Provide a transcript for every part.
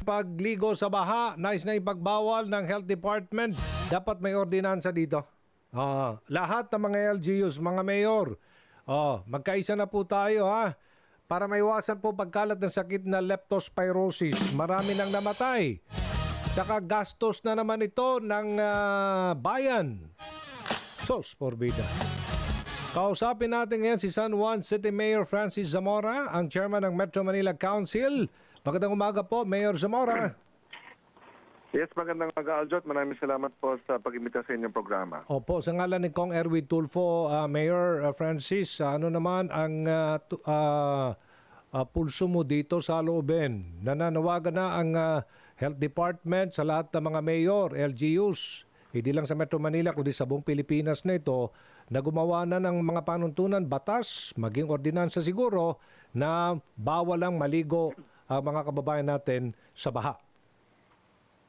Pagligo sa baha, nais na ipagbawal ng Health Department. Dapat may ordinansa dito. Lahat ng mga LGUs, mga mayor, magkaisa na po tayo ha. Para maiwasan po pagkalat ng sakit na leptospirosis. Marami nang namatay. Tsaka gastos na naman ito ng bayan. Sos porbida. Kausapin natin ngayon si San Juan City Mayor Francis Zamora, ang chairman ng Metro Manila Council. Magandang umaga po, Mayor Zamora. Yes, magandang umaga, Aljot. Maraming salamat po sa pag-imbita sa inyong programa. Opo, sa ngalan ni Kong Erwin Tulfo, Mayor Francis, ano naman ang pulso mo dito sa looben? Nananawagan na ang Health Department sa lahat ng mga mayor, LGUs, hindi lang sa Metro Manila kundi sa buong Pilipinas na ito, na gumawa na ng mga panuntunan, batas, maging ordinansa siguro, na bawal lang maligo ang mga kababayan natin sa baha.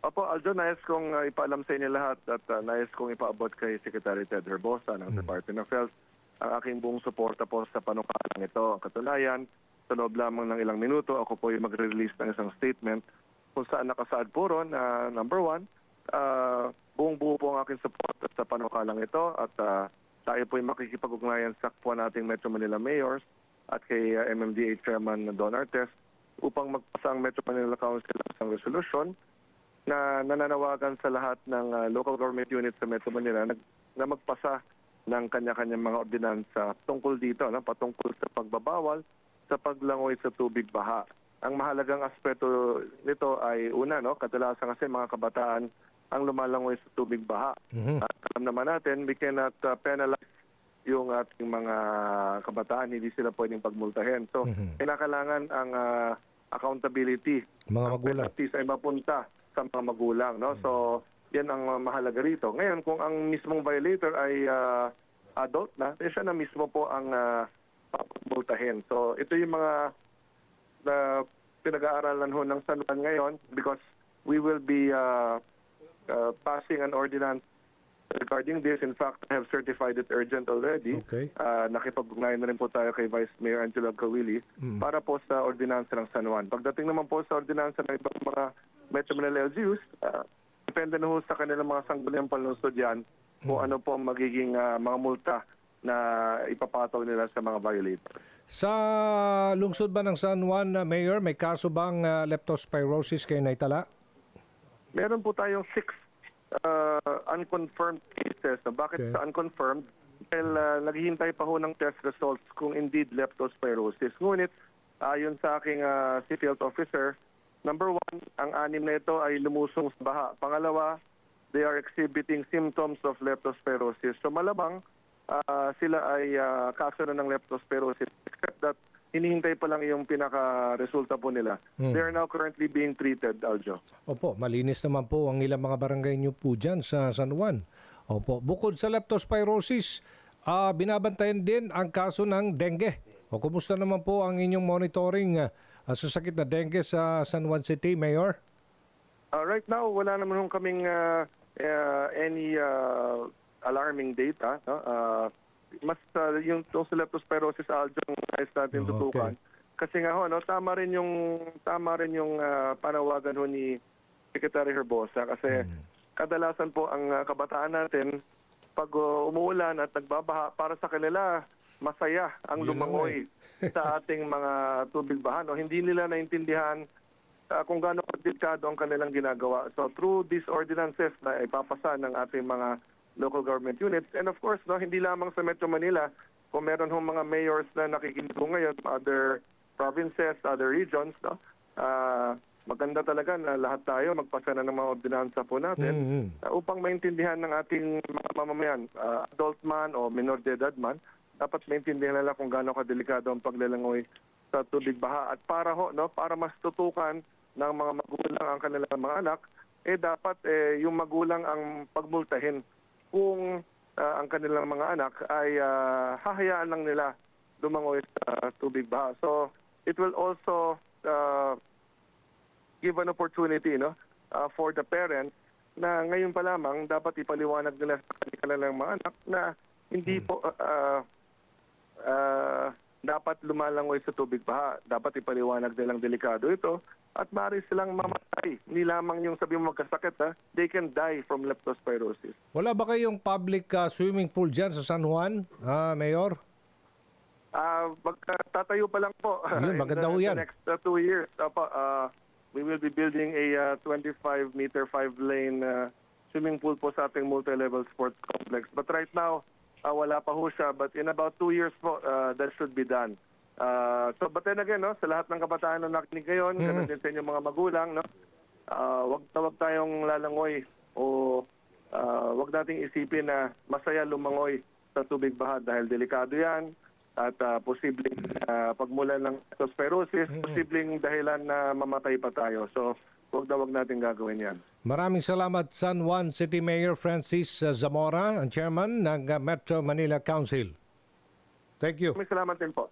Opo, Aljo, nais kong ipaalam sa inyo lahat at nais kong ipaabot kay Secretary Ted Herbosa ng Department of Health ang aking buong suporta po sa panukalang ito. Katunayan, sa loob lamang ng ilang minuto, ako po yung mag-release ng isang statement kung saan nakasaad po ron na number one, buong-buo po ang aking support sa panukalang ito at tayo po yung makikipag-ugnayan sa kapwa nating Metro Manila Mayors at kay MMDA Chairman Don Artes upang magpasa ang Metro Manila Council ng isang resolution na nananawagan sa lahat ng local government units sa Metro Manila na magpasa ng kanya-kanyang mga ordinansa tungkol dito, patungkol sa pagbabawal sa paglangoy sa tubig baha. Ang mahalagang aspeto nito ay una, kadalasan kasi mga kabataan ang lumalangoy sa tubig baha. At alam naman natin, we cannot penalize yung ating mga kabataan, hindi sila pwedeng pagmultahin. So, kailangan ang accountability, mga magulang, penalties ay mapunta sa mga magulang. So, yan ang mahalaga rito. Ngayon, kung ang mismong violator ay adult na, siya na mismo po ang papamultahin. So, ito yung mga pinag-aaralan ho ng San Juan ngayon because we will be passing an ordinance regarding this. In fact, I have certified it urgent already. Okay. Nakipag-ugnayan na rin po tayo kay Vice Mayor Angelo Cawili para po sa ordinansa ng San Juan. Pagdating naman po sa ordinansa ng ibang mga Metro Manila LGUs, depende na ho sa kanilang mga sangguniang panunsod yan kung ano po magiging mga multa na ipapataw nila sa mga violator. Sa lungsod ba ng San Juan, Mayor, may kaso bang leptospirosis kay naitala? Meron po tayong 6 unconfirmed cases. Bakit Okay. sa unconfirmed? Dahil naghihintay pa ho ng test results kung indeed leptospirosis. Ngunit, ayon sa aking City Health Officer, number one, ang 6 na ito ay lumusong sa baha. Pangalawa, they are exhibiting symptoms of leptospirosis. So malamang sila ay kaso na ng leptospirosis, except that hinihintay pa lang yung pinaka-resulta po nila. They are now currently being treated, Aljo. Opo, malinis naman po ang ilang mga barangay niyo po dyan sa San Juan. Opo, bukod sa leptospirosis, binabantayan din ang kaso ng dengue. O kumusta naman po ang inyong monitoring sa sakit na dengue sa San Juan City, Mayor? Right now, wala naman kaming any alarming data. Mas yung sa leptospirosis, Aljo, ang nais natin tutukan. Kasi nga tama rin yung panawagan ni Secretary Herbosa kasi kadalasan po ang kabataan natin pag umuulan at nagbabaha, para sa kanila masaya ang lumangoy sa ating mga tubig baha. Hindi nila naintindihan kung gaano delikado ang kanilang ginagawa. So through these ordinances na ipapasa ng ating mga local government units, and of course, hindi lamang sa Metro Manila, kung meron hong mga mayors na nakikinig po ngayon, other provinces, other regions, maganda talaga na lahat tayo magpasa na ng mga ordinansa po natin upang maintindihan ng ating mga mamamayan, adult man o minor de edad man, dapat maintindihan nila kung gaano kadelikado ang paglalangoy sa tubig baha. At para para mas tutukan ng mga magulang ang kanilang mga anak, dapat yung magulang ang pagmultahin kung ang kanilang mga anak ay hahayaan lang nila lumangoy sa tubig baha. So, it will also give an opportunity for the parents na ngayon pa lamang dapat ipaliwanag nila sa kanilang mga anak na hindi po dapat lumalangoy sa tubig baha. Dapat ipaliwanag nilang delikado ito at maaari silang mamatay. Hindi lamang yung sabi mo magkasakit, ha? They can die from leptospirosis. Wala ba kayong public swimming pool dyan sa San Juan, Mayor? Tatayo pa lang po. Yun, maganda ho yan. In the next 2 years, we will be building a 25-meter, 5-lane swimming pool po sa ating multi-level sports complex. But right now, wala pa ho siya. But in about 2 years po, that should be done. But then again, no, sa lahat ng kabataan na nakinig ngayon, ganun din sa inyong mga magulang, no, wag tayong lalangoy o wag nating isipin na masaya lumangoy sa tubig baha dahil delikado yan at posibleng pagmulan ng leptospirosis, posibleng dahilan na mamatay pa tayo. So, wag natin gagawin yan. Maraming salamat, San Juan City Mayor Francis Zamora, ang chairman ng Metro Manila Council. Thank you. Maraming salamat din po.